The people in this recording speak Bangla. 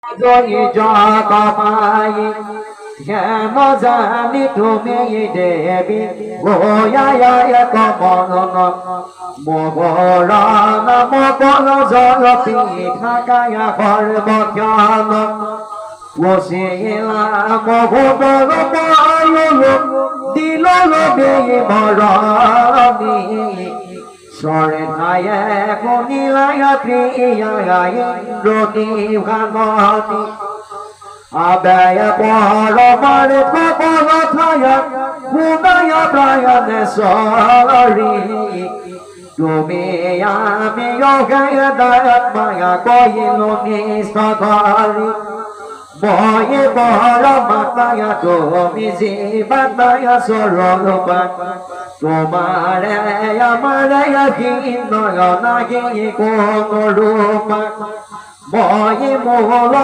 জয় জগমাই কেন জানি তুমি দেবী গোয়ায় কমন মগরান মগর জল পিঠাকায় সর্বজ্ঞান বসিলা মগুদর পায়ু দিল মরণী সরে ঠায়ে কনিলায় প্রিয়ায় রতি ভাগতি আবেয় পরমার কপল থায় গুণায় প্রায়ণে সরি তুমি আমি যোগে দয়াত মায়া কইল নিস্তরি ময়ে বড় মাতায়া তুমি জীবাতায়া সরলপা তোমারে আমারে নয়না গিয়ে কোন রূপা ময়ে মোহল